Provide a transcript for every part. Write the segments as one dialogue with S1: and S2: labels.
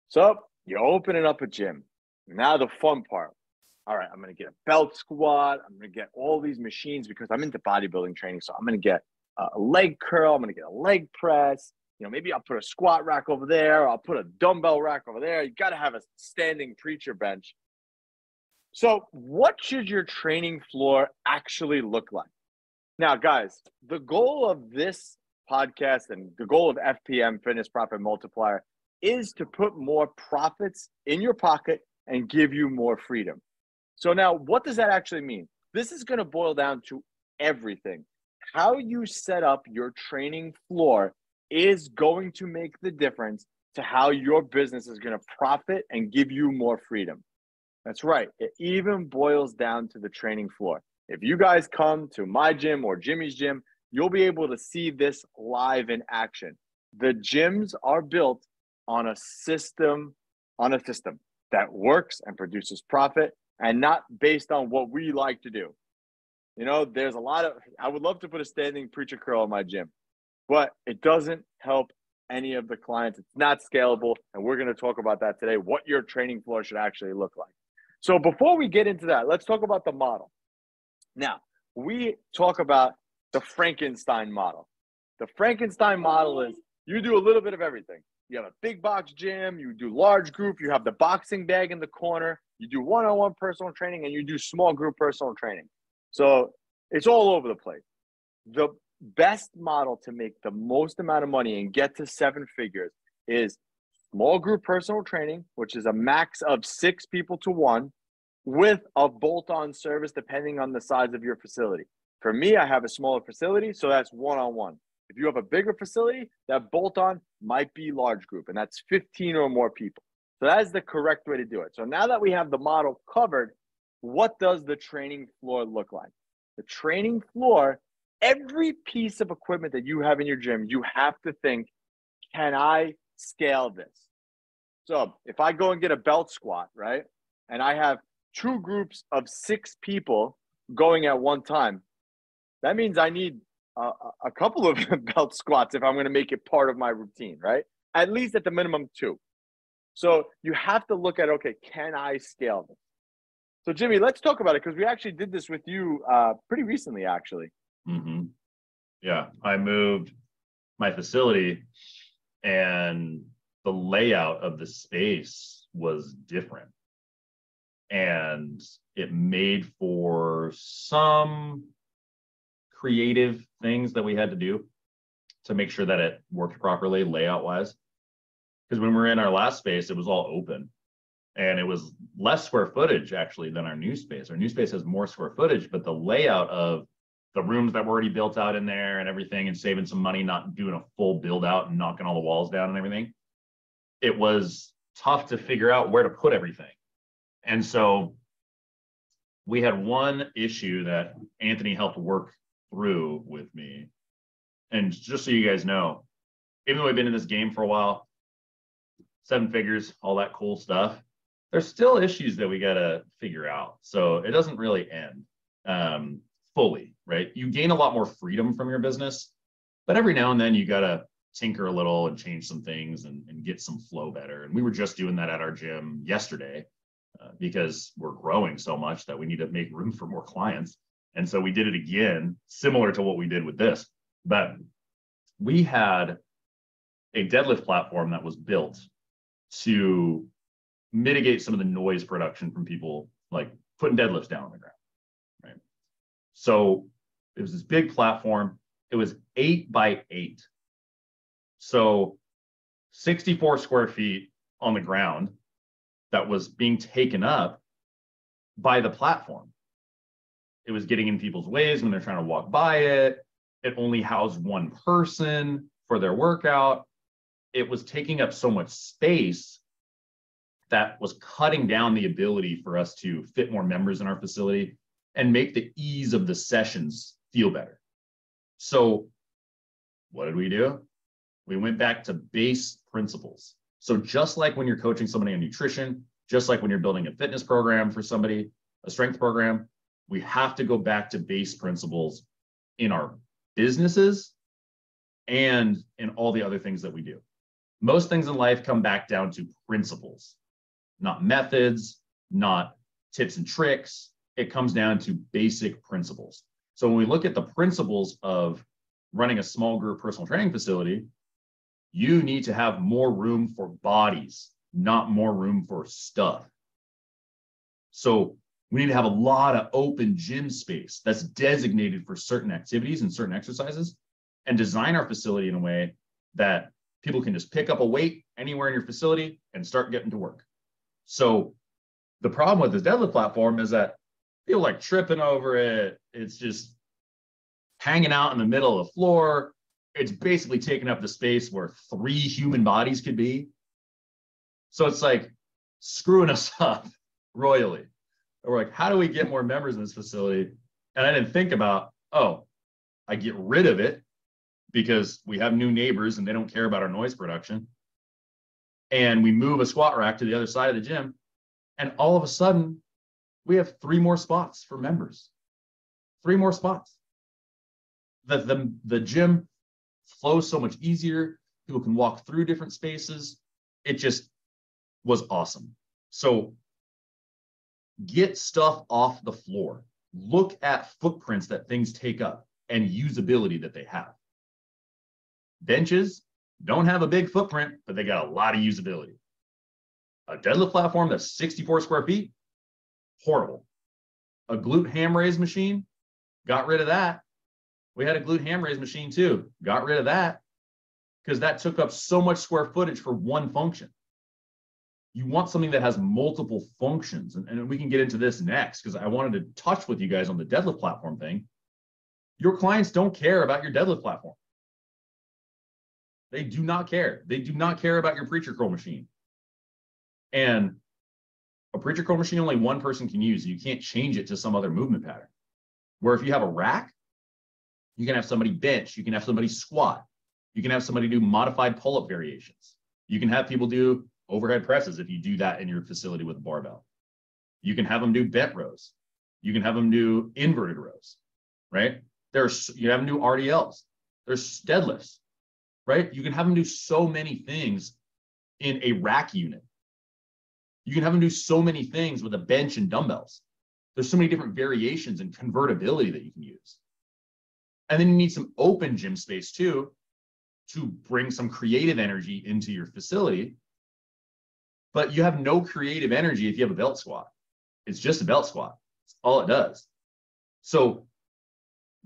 S1: So you're opening up a gym. Now the fun part. All right, I'm gonna get a belt squat. I'm gonna get all these machines because I'm into bodybuilding training. So I'm gonna get a leg curl. I'm gonna get a leg press. Maybe I'll put a squat rack over there. I'll put a dumbbell rack over there. You got to have a standing preacher bench. So what should your training floor actually look like? Now, guys, the goal of this podcast and the goal of FPM, Fitness Profit Multiplier, is to put more profits in your pocket and give you more freedom. So now, what does that actually mean? This is going to boil down to everything. How you set up your training floor is going to make the difference to how your business is going to profit and give you more freedom. That's right. It even boils down to the training floor. If you guys come to my gym or Jimmy's gym, you'll be able to see this live in action. The gyms are built on a system that works and produces profit and not based on what we like to do. There's I would love to put a standing preacher curl in my gym, but it doesn't help any of the clients. It's not scalable. And we're going to talk about that today, what your training floor should actually look like. So before we get into that, let's talk about the model. Now, we talk about the Frankenstein model. The Frankenstein model is you do a little bit of everything. You have a big box gym, you do large group, you have the boxing bag in the corner, you do one-on-one personal training, and you do small group personal training. So it's all over the place. The best model to make the most amount of money and get to 7 figures is small group personal training, which is a max of 6 people to 1, with a bolt-on service depending on the size of your facility. For me, I have a smaller facility, so that's one-on-one. If you have a bigger facility, that bolt-on might be large group, and that's 15 or more people. So that is the correct way to do it. So now that we have the model covered, what does the training floor look like? The training floor, every piece of equipment that you have in your gym, you have to think, can I scale this? So if I go and get a belt squat, right, and I have 2 groups of 6 people going at one time, that means I need a couple of belt squats if I'm going to make it part of my routine, right? At least at the minimum 2. So you have to look at, okay, can I scale this? So Jimmy, let's talk about it because we actually did this with you pretty recently, actually.
S2: Mm-hmm. Yeah, I moved my facility and the layout of the space was different. And it made for some creative things that we had to do to make sure that it worked properly layout wise. Because when we were in our last space, it was all open and it was less square footage actually than our new space. Our new space has more square footage, but the layout of the rooms that were already built out in there and everything and saving some money, not doing a full build out and knocking all the walls down and everything, it was tough to figure out where to put everything. And so we had one issue that Anthony helped work through with me. And just so you guys know, even though we've been in this game for a while, 7 figures, all that cool stuff, there's still issues that we got to figure out. So it doesn't really end fully, right? You gain a lot more freedom from your business, but every now and then you got to tinker a little and change some things and get some flow better. And we were just doing that at our gym yesterday because we're growing so much that we need to make room for more clients. And so we did it again, similar to what we did with this. But we had a deadlift platform that was built to mitigate some of the noise production from people like putting deadlifts down on the ground, right? So it was this big platform. It was 8 by 8. So 64 square feet on the ground that was being taken up by the platform. It was getting in people's ways when they're trying to walk by it. It only housed one person for their workout. It was taking up so much space that was cutting down the ability for us to fit more members in our facility and make the ease of the sessions feel better. So what did we do? We went back to base principles. So just like when you're coaching somebody on nutrition, just like when you're building a fitness program for somebody, a strength program, we have to go back to base principles in our businesses and in all the other things that we do. Most things in life come back down to principles, not methods, not tips and tricks. It comes down to basic principles. So when we look at the principles of running a small group personal training facility, you need to have more room for bodies, not more room for stuff. So we need to have a lot of open gym space that's designated for certain activities and certain exercises, and design our facility in a way that people can just pick up a weight anywhere in your facility and start getting to work. So the problem with this deadlift platform is that people like tripping over it. It's just hanging out in the middle of the floor. It's basically taking up the space where 3 human bodies could be. So it's like screwing us up royally. And we're like, how do we get more members in this facility? And I didn't think about, oh, I get rid of it because we have new neighbors and they don't care about our noise production. And we move a squat rack to the other side of the gym. And all of a sudden, we have 3 more spots for members. 3 more spots. The gym flows so much easier. People can walk through different spaces. It just was awesome. So get stuff off the floor. Look at footprints that things take up and usability that they have. Benches don't have a big footprint, but they got a lot of usability. A deadlift platform that's 64 square feet, horrible. A glute ham raise machine, got rid of that. We had a glute ham raise machine too, got rid of that because that took up so much square footage for one function. You want something that has multiple functions, and we can get into this next because I wanted to touch with you guys on the deadlift platform thing. Your clients don't care about your deadlift platform. They do not care. They do not care about your preacher curl machine. And a preacher curl machine only one person can use. You can't change it to some other movement pattern. Where if you have a rack, you can have somebody bench, you can have somebody squat, you can have somebody do modified pull-up variations. You can have people do overhead presses if you do that in your facility with a barbell. You can have them do bent rows. You can have them do inverted rows, right? You have them do RDLs. There's deadlifts, right? You can have them do so many things in a rack unit. You can have them do so many things with a bench and dumbbells. There's so many different variations and convertibility that you can use. And then you need some open gym space too, to bring some creative energy into your facility. But you have no creative energy if you have a belt squat. It's just a belt squat. That's all it does. So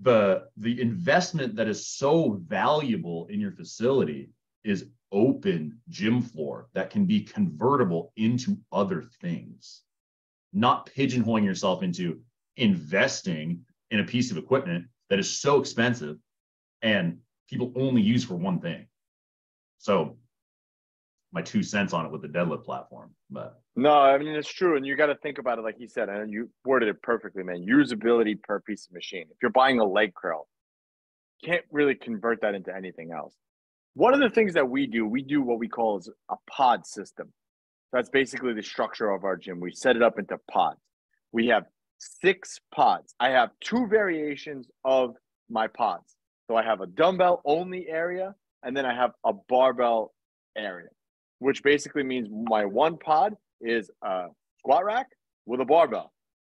S2: the investment that is so valuable in your facility is open gym floor that can be convertible into other things, not pigeonholing yourself into investing in a piece of equipment that is so expensive and people only use for one thing. So my 2 cents on it with the deadlift platform. But
S1: no, I mean, it's true. And you got to think about it, like you said, and you worded it perfectly, man. Usability per piece of machine. If you're buying a leg curl, you can't really convert that into anything else. One of the things that we do what we call is a pod system. That's basically the structure of our gym. We set it up into pods. We have 6 pods. I have 2 variations of my pods. So I have a dumbbell only area, and then I have a barbell area, which basically means my one pod is a squat rack with a barbell,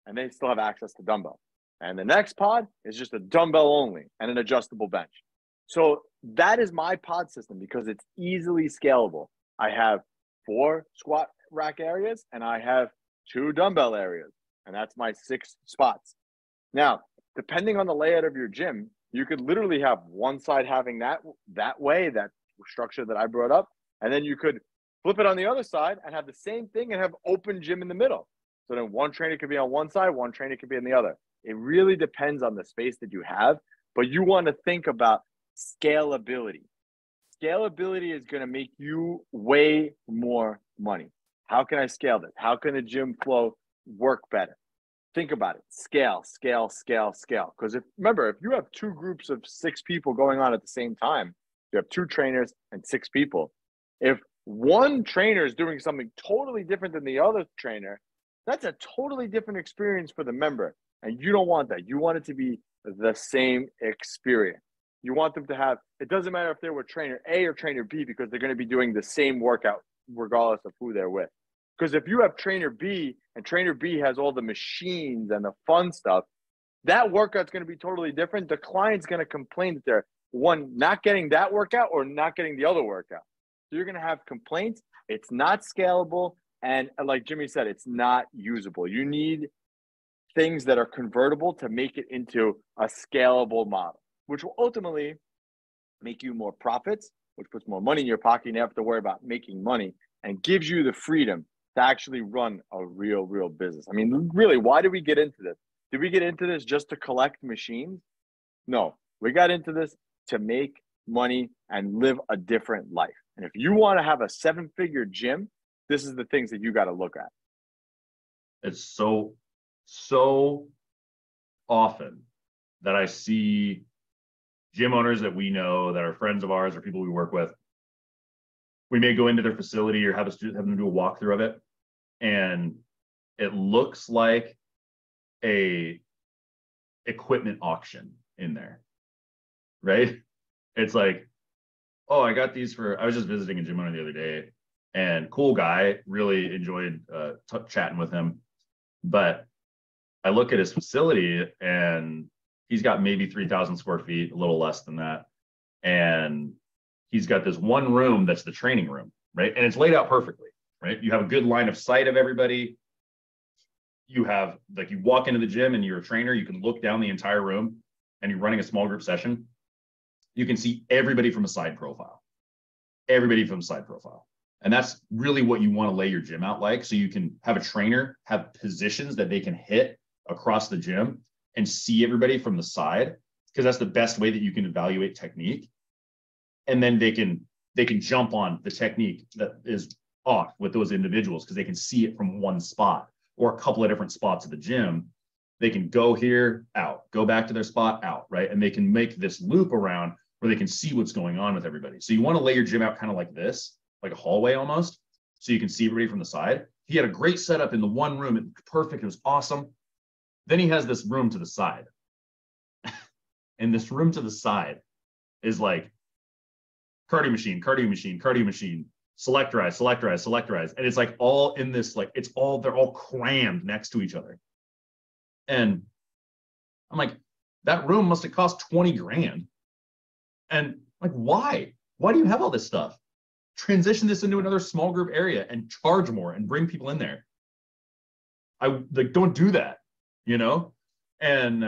S1: and they still have access to dumbbell. And the next pod is just a dumbbell only and an adjustable bench. So that is my pod system because it's easily scalable. I have 4 squat rack areas and I have 2 dumbbell areas, and that's my 6 spots. Now, depending on the layout of your gym, you could literally have one side having that way, that structure that I brought up, and then you could flip it on the other side and have the same thing and have open gym in the middle. So then one trainer could be on one side, one trainer could be on the other. It really depends on the space that you have, but you want to think about scalability. Scalability is going to make you way more money. How can I scale this? How can a gym flow work better? Think about it. Scale, scale, scale, scale. Because remember, if you have 2 groups of 6 people going on at the same time, you have 2 trainers and 6 people. If one trainer is doing something totally different than the other trainer, that's a totally different experience for the member. And you don't want that. You want it to be the same experience. You want them to have, it doesn't matter if they're with trainer A or trainer B, because they're going to be doing the same workout regardless of who they're with. Because if you have trainer B and trainer B has all the machines and the fun stuff, that workout's going to be totally different. The client's going to complain that they're, one, not getting that workout or not getting the other workout. So you're going to have complaints. It's not scalable. And like Jimmy said, it's not usable. You need things that are convertible to make it into a scalable model, which will ultimately make you more profits, which puts more money in your pocket. You never have to worry about making money and gives you the freedom to actually run a real business. I mean, really, why did we get into this? Did we get into this just to collect machines? No, we got into this to make money and live a different life. And if you want to have a 7-figure gym, this is the things that you got to look at.
S2: It's so often that I see gym owners that we know that are friends of ours or people we work with. We may go into their facility or have them do a walkthrough of it, and it looks like a equipment auction in there, right? It's like, oh, I got these I was just visiting a gym owner the other day, and cool guy, really enjoyed chatting with him. But I look at his facility and he's got maybe 3,000 square feet, a little less than that. And he's got this one room that's the training room, right? And it's laid out perfectly, right? You have a good line of sight of everybody. You have, like, you walk into the gym and you're a trainer, you can look down the entire room, and you're running a small group session. You can see everybody from a side profile, And that's really what you want to lay your gym out like. So you can have a trainer have positions that they can hit across the gym and see everybody from the side, because that's the best way that you can evaluate technique. And then they can jump on the technique that is off with those individuals, because they can see it from one spot or a couple of different spots of the gym. They can go here, out, go back to their spot, out, right? And they can make this loop around where they can see what's going on with everybody. So you want to lay your gym out kind of like this, like a hallway almost, so you can see everybody from the side. He had a great setup in the one room. It was perfect. It was awesome. Then he has this room to the side. And this room to the side is like cardio machine, selectorize. And it's like all in this, like, they're all crammed next to each other. And I'm like, that room must have cost 20 grand. And like, why? Why do you have all this stuff? Transition this into another small group area and charge more and bring people in there. Don't do that, you know? And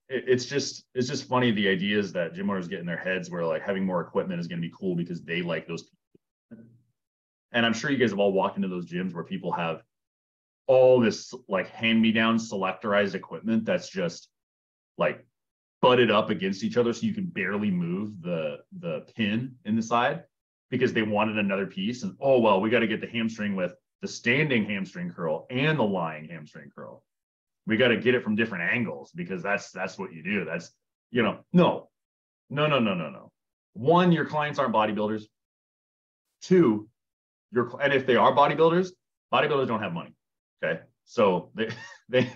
S2: it's just funny, the ideas that gym owners get in their heads where, like, having more equipment is going to be cool because they like those people. And I'm sure you guys have all walked into those gyms where people have all this, like, hand-me-down selectorized equipment that's just like butted up against each other so you can barely move the pin in the side because they wanted another piece. And, oh, well, we got to get the hamstring with the standing hamstring curl and the lying hamstring curl. We got to get it from different angles because that's what you do. That's, you know, no. One, your clients aren't bodybuilders. Two, and if they are bodybuilders don't have money. Okay. So they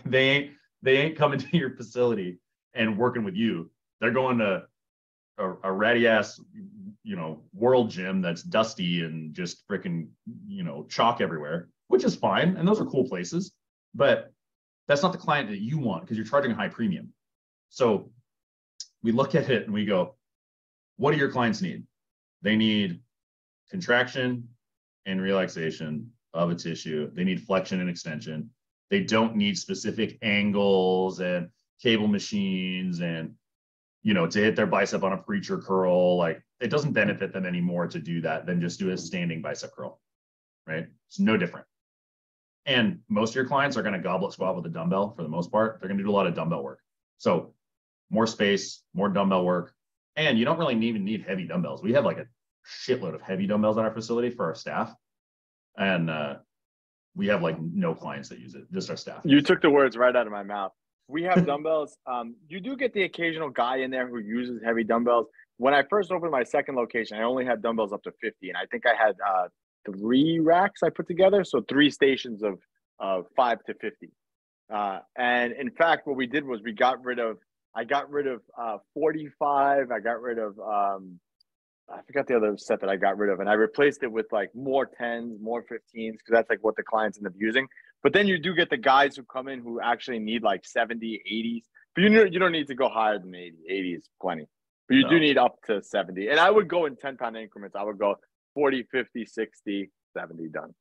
S2: ain't coming to your facility and working with you. They're going to a ratty ass, you know, world gym that's dusty and just freaking, you know, chalk everywhere, which is fine. And those are cool places, but that's not the client that you want because you're charging a high premium. So we look at it and we go, what do your clients need? They need contraction and relaxation of a tissue. They need flexion and extension. They don't need specific angles and cable machines and, you know, to hit their bicep on a preacher curl. Like, it doesn't benefit them anymore to do that than just do a standing bicep curl, right? It's no different. And most of your clients are going to goblet squat with a dumbbell for the most part. They're going to do a lot of dumbbell work. So more space, more dumbbell work. And you don't really even need heavy dumbbells. We have like a shitload of heavy dumbbells at our facility for our staff. And we have like no clients that use it, just our staff.
S1: You took the words right out of my mouth. We have dumbbells. You do get the occasional guy in there who uses heavy dumbbells. When I first opened my second location, I only had dumbbells up to 50. And I think I had 3 racks I put together. So 3 stations of 5 to 50. And in fact, what we did was we got rid of, I got rid of 45. I got rid of I forgot the other set that I got rid of, and I replaced it with like more 10s, more 15s, because that's like what the clients end up using. But then you do get the guys who come in who actually need like 70, 80s. But you don't need to go higher than 80. 80 is plenty. But you do
S2: No.
S1: need up to 70. And I would go in 10-pound increments. I would go 40, 50, 60, 70 done.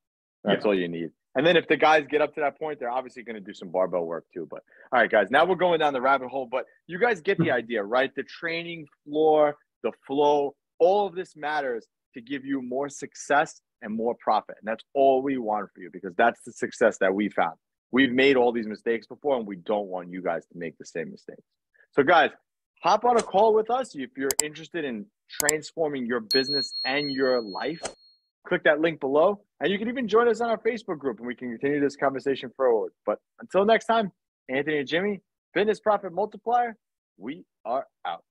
S1: That's all you need. And then if the guys get up to that point, they're obviously going to do some barbell work too. But all right, guys, now we're going down the rabbit hole. But you guys get the idea, right? The training floor, the flow, all of this matters to give you more success and more profit. And that's all we want for you, because that's the success that we found. We've made all these mistakes before, and we don't want you guys to make the same mistakes. So guys, hop on a call with us if you're interested in transforming your business and your life. Click that link below, and you can even join us on our Facebook group, and we can continue this conversation forward. But until next time, Anthony and Jimmy, Fitness Profit Multiplier, we are out.